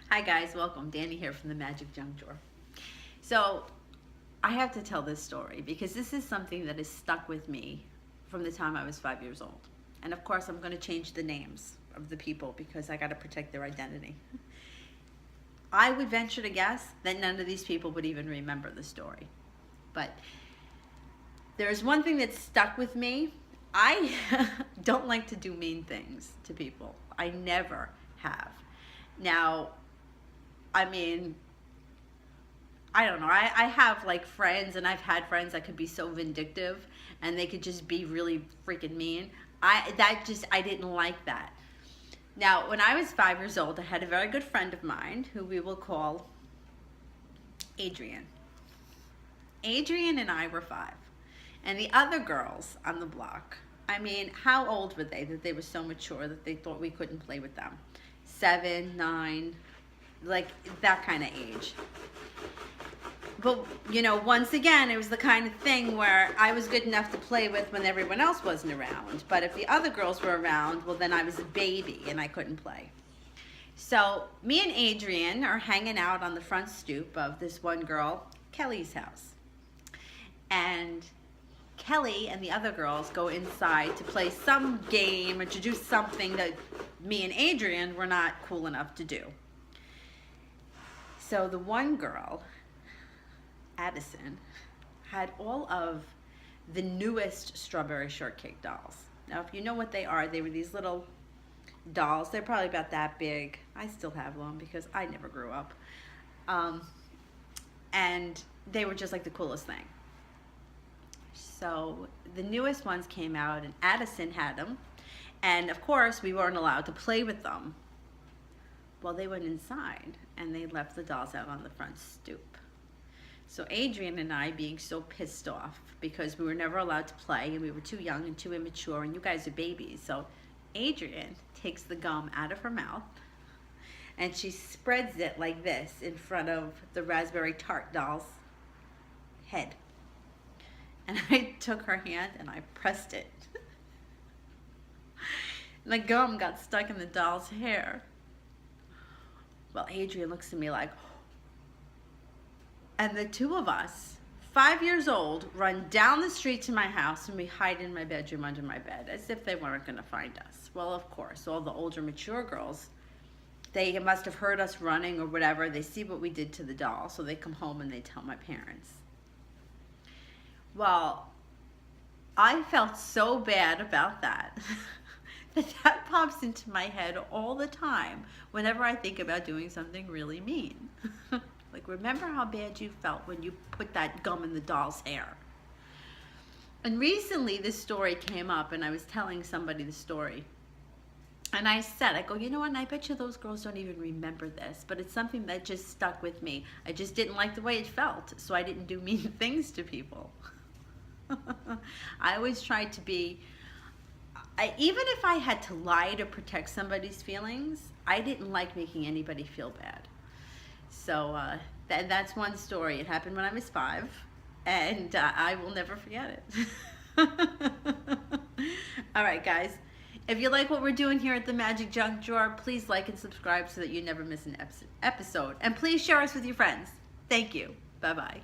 Hi guys, welcome. Danny here from the Magic Junk Drawer. So I have to tell this story because this is something that has stuck with me from the time I was 5 years old. And of course I'm going to change the names of the people because I got to protect their identity. I would venture to guess that none of these people would even remember the story. But there's one thing that stuck with me. I don't like to do mean things to people. I never have. Now, I mean, I don't know. I have like friends, and I've had friends that could be so vindictive, and they could just be really freaking mean. I didn't like that. Now, when I was 5 years old, I had a very good friend of mine who we will call Adrian. Adrian and I were 5, and the other girls on the block, I mean, how old were they that they were so mature that they thought we couldn't play with them? 7, 9, like that kind of age. But you know, once again, it was the kind of thing where I was good enough to play with when everyone else wasn't around. But if the other girls were around, well, then I was a baby and I couldn't play. So me and Adrian are hanging out on the front stoop of this one girl, Kelly's house. And Kelly and the other girls go inside to play some game or to do something that me and Adrian were not cool enough to do. So the one girl, Addison, had all of the newest strawberry shortcake dolls. Now, if you know what they are, they were these little dolls. They're probably about that big. I still have them because I never grew up. And they were just like the coolest thing. So the newest ones came out, and Addison had them. And of course, we weren't allowed to play with them. Well, they went inside and they left the dolls out on the front stoop. So Adrian and I, being so pissed off because we were never allowed to play and we were too young and too immature and you guys are babies. So Adrian takes the gum out of her mouth and she spreads it like this in front of the raspberry tart doll's head. And I took her hand and I pressed it. And the gum got stuck in the doll's hair. Well, Adrian looks at me like, and the two of us, 5 years old, run down the street to my house and we hide in my bedroom under my bed as if they weren't going to find us. Well, of course, all the older, mature girls, they must have heard us running or whatever. They see what we did to the doll, so they come home and they tell my parents. Well, I felt so bad about that. that pops into my head all the time whenever I think about doing something really mean. Like, remember how bad you felt when you put that gum in the doll's hair? And recently this story came up and I was telling somebody the story. And I said, I go, you know what, and I bet you those girls don't even remember this, but it's something that just stuck with me. I just didn't like the way it felt, so I didn't do mean things to people. I always tried to be, even if I had to lie to protect somebody's feelings, I didn't like making anybody feel bad. So that's one story. It happened when I was 5, and I will never forget it. All right, guys. If you like what we're doing here at the Magic Junk Drawer, please like and subscribe so that you never miss an episode. And please share us with your friends. Thank you. Bye-bye.